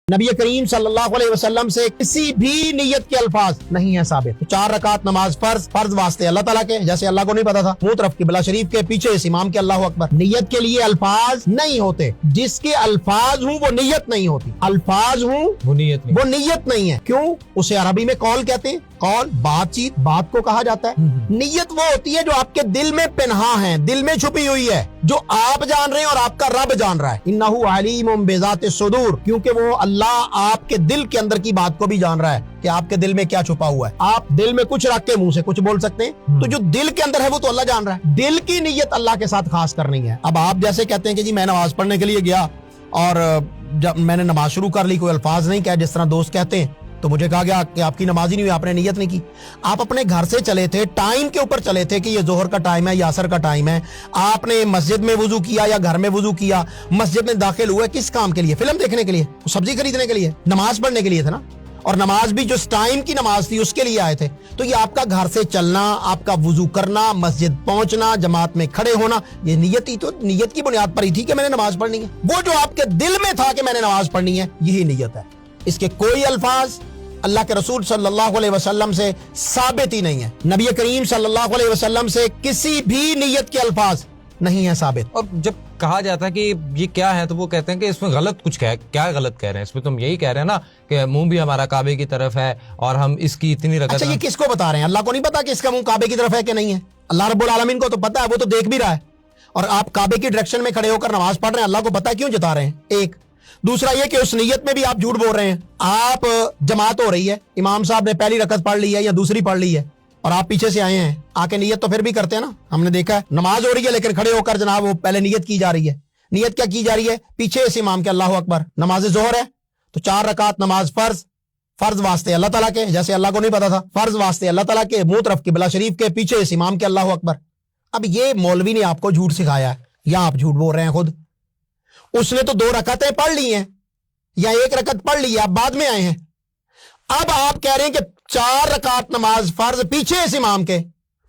नबी करीम सल्लल्लाहु अलैहि वसल्लम से किसी भी नियत के अल्फाज नहीं है साबित। तो 4 रकात नमाज फर्ज वास्ते अल्लाह ताला के, जैसे अल्लाह को नहीं पता था, मुंह तरफ किबला शरीफ के पीछे इस इमाम के अल्लाहु अकबर। नियत के लिए अल्फाज नहीं होते, जिसके अल्फाज हूँ वो नियत नहीं होती। अल्फाज हूँ वो नियत नहीं है। क्यों? उसे अरबी में कौल कहते हैं। कौल बातचीत, बात को कहा जाता है। नियत वो होती है जो आपके दिल में पिन्हा है, दिल में छुपी हुई है, जो आप जान रहे हैं और आपका रब जान रहा है। इन्नहु अलीमुम बिज़ातिस सुदूर, क्योंकि वो अल्लाह आपके दिल के अंदर की बात को भी जान रहा है कि आपके दिल में क्या छुपा हुआ है। आप दिल में कुछ रख के मुंह से कुछ बोल सकते हैं, तो जो दिल के अंदर है वो तो अल्लाह जान रहा है। दिल की नियत अल्लाह के साथ खास करनी है। अब आप जैसे कहते हैं कि जी मैं नमाज पढ़ने के लिए गया और जब मैंने नमाज शुरू कर ली, कोई अल्फाज नहीं कहा, जिस तरह दोस्त कहते हैं, तो मुझे कहा गया कि आपकी नमाज ही नहीं हुई, आपने नियत नहीं की। आप अपने घर से चले थे, टाइम के ऊपर चले थे कि ये जोहर का टाइम है या असर का टाइम है, आपने मस्जिद में वुजू किया या घर में वुजू किया, मस्जिद में दाखिल हुए, किस काम के लिए? फिल्म देखने के लिए, सब्जी खरीदने के लिए, नमाज पढ़ने के लिए था ना। और नमाज भी जो टाइम की नमाज थी उसके लिए आए थे। तो ये आपका घर से चलना, आपका वुजू करना, मस्जिद पहुंचना, जमात में खड़े होना, ये नियत ही तो नियत की बुनियाद पर ही थी कि मैंने नमाज पढ़नी है। वो जो आपके दिल में था कि मैंने नमाज पढ़नी है, यही नियत है। इसके कोई अल्फाज अल्लाह के रसूल सल्लल्लाहु अलैहि वसल्लम से साबित ही नहीं है। नबी करीम सल्लल्लाहु अलैहि वसल्लम से किसी भी नियत के अल्फाज नहीं है साबित। और जब कहा जाता है कि ये क्या है, तो वो कहते हैं कि इसमें गलत कुछ क्या गलत कह रहे हैं? इसमें तुम यही कह रहे हैं ना कि मुंह भी हमारा काबे की तरफ है और हम इसकी इतनी रकत। अच्छा, ये किसको बता रहे हैं? अल्लाह को नहीं पता कि इसका मुंह काबे की तरफ है कि नहीं है? अल्लाह रब्बुल आलमीन को तो पता है, वो तो देख भी रहा है। और आप काबे की डायरेक्शन में खड़े होकर नमाज पढ़ रहे हैं, अल्लाह को पता है, क्यों जता रहे हैं? एक। दूसरा ये कि उस नियत में भी आप झूठ बोल रहे हैं। आप जमात हो रही है, इमाम साहब ने पहली रकत पढ़ ली है या दूसरी पढ़ ली है और आप पीछे से आए हैं, आके नियत तो फिर भी करते हैं ना, हमने देखा है। नमाज हो रही है लेकिन खड़े होकर जनाब वो पहले नियत की जा रही है। नियत क्या की जा रही है? पीछे इस इमाम के अल्लाहु अकबर। नमाज जोहर है तो 4 रकात नमाज फर्ज वास्ते अल्लाह ताला के, जैसे अल्लाह को नहीं पता था, फर्ज वास्ते अल्लाह ताला के, मुंह तरफ किबला शरीफ के पीछे इस इमाम के अल्लाहु अकबर। अब ये मौलवी ने आपको झूठ सिखाया है या आप झूठ बोल रहे हैं खुद? उसने तो 2 रकातें पढ़ ली हैं या 1 रकत पढ़ ली है, आप बाद में आए हैं। अब आप कह रहे हैं कि 4 रकात नमाज फर्ज पीछे इस इमाम के,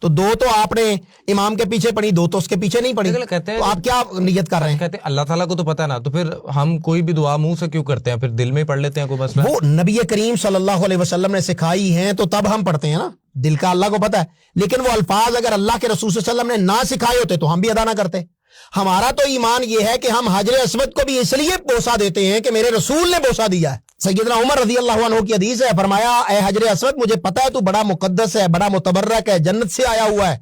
तो 2 तो आपने इमाम के पीछे पढ़ी, 2 तो उसके पीछे नहीं पढ़ी। कहते हैं तो आप क्या नियत कर रहे हैं? कहते हैं अल्लाह ताला को तो पता है ना, तो फिर हम कोई भी दुआ मुंह से क्यों करते हैं? फिर दिल में ही पढ़ लेते हैं, कोई मसला? वो नबी करीम सल्लल्लाहु अलैहि वसल्लम ने सिखाई हैं तो तब हम पढ़ते हैं ना। दिल का अल्लाह को पता है, लेकिन वो अल्फाज अगर अल्लाह के रसूल सल्लल्लाहु अलैहि वसल्लम ने ना सिखाए होते तो हम भी अदा ना करते। हमारा तो ईमान ये है कि हम हजर अस्वद को भी इसलिए बोसा देते हैं कि मेरे रसूल ने बोसा दिया है। सैयदना उमर रज़ी अल्लाहु अन्हु की हदीस है, फरमाया ए हजर अस्वद, मुझे पता है तू बड़ा मुकद्दस है, बड़ा मुतबर्रक है, जन्नत से आया हुआ है,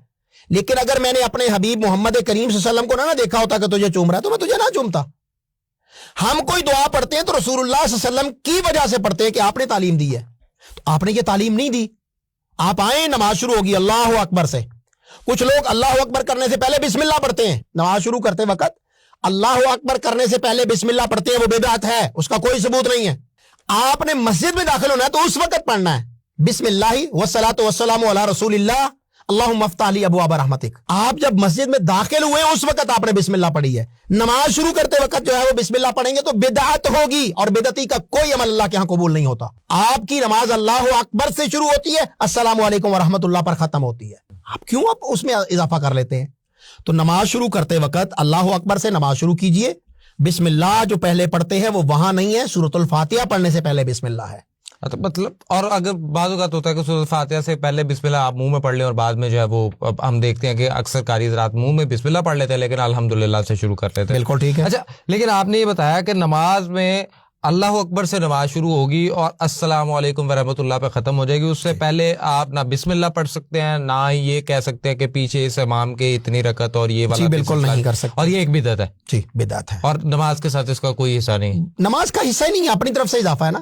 लेकिन अगर मैंने अपने हबीब मोहम्मद करीम सल्लल्लाहु अलैहि वसल्लम को ना देखा होता कि तुझे चूम रहा है तो मैं तुझे ना चूमता। हम कोई दुआ पढ़ते हैं तो रसूलुल्लाह सल्लल्लाहु अलैहि वसल्लम की वजह से पढ़ते हैं कि आपने तालीम दी है। तो आपने ये तालीम नहीं दी। आप आए, नमाज शुरू होगी अल्लाहु अकबर से। कुछ लोग अल्लाहु अकबर करने से पहले बिस्मिल्लाह पढ़ते हैं। नमाज शुरू करते वक्त अल्लाहु अकबर करने से पहले बिस्मिल्लाह पढ़ते हैं, वो बिदअत है, उसका कोई सबूत नहीं है। आपने मस्जिद में दाखिल होना है तो उस वक्त पढ़ना है बिस्मिल्लाह वस्सलातु वस्सलामु अला रसूलिल्लाह अल्लाहुम्मा अफ्तह ली अबवाब रहमतिक। आप जब मस्जिद में दाखिल हुए उस वक्त आपने बिस्मिल्लाह पढ़ी है। नमाज शुरू करते वक्त जो है वो बिस्मिल्लाह पढ़ेंगे तो बिदअत होगी, और बिदअती का कोई अमल अल्लाह के यहाँ कबूल नहीं होता। आपकी नमाज अल्लाहु अकबर से शुरू होती है, अस्सलामु अलैकुम व रहमतुल्लाह पर खत्म होती है। आप क्यों आप उसमें इजाफा कर लेते हैं? तो नमाज शुरू करते वक्त अल्लाहु अकबर से नमाज शुरू कीजिए। बिस्मिल्लाह जो पहले पढ़ते हैं वो वहां नहीं है, सूरतुल फातिहा पढ़ने से पहले बिस्मिल्लाह है। तो मतलब, और अगर बाज़ औक़ात होता है कि सूरह फातिहा से पहले बिस्मिल्लाह आप मुंह में पढ़ लें और बाद में जो है वो हम देखते हैं कि अक्सर कारी हज़रात मुंह में बिस्मिल्लाह पढ़ लेते हैं लेकिन अल्हम्दुलिल्लाह से शुरू करते थे। बिल्कुल ठीक है। अच्छा, लेकिन आपने ये बताया कि नमाज में अल्लाहु अकबर से नमाज शुरू होगी और अस्सलामु अलैकुम व रहमतुल्लाह पे खत्म हो जाएगी। उससे पहले आप ना बिस्मिल्लाह पढ़ सकते हैं, ना ही ये कह सकते हैं कि पीछे इस इमाम के इतनी रकत और ये वाला। बिल्कुल नहीं कर सकते। और ये एक बिदअत है। जी, बिदअत है। और नमाज के साथ इसका कोई हिस्सा नहीं। नमाज का हिस्सा ही नहीं है, अपनी तरफ से इजाफा है ना।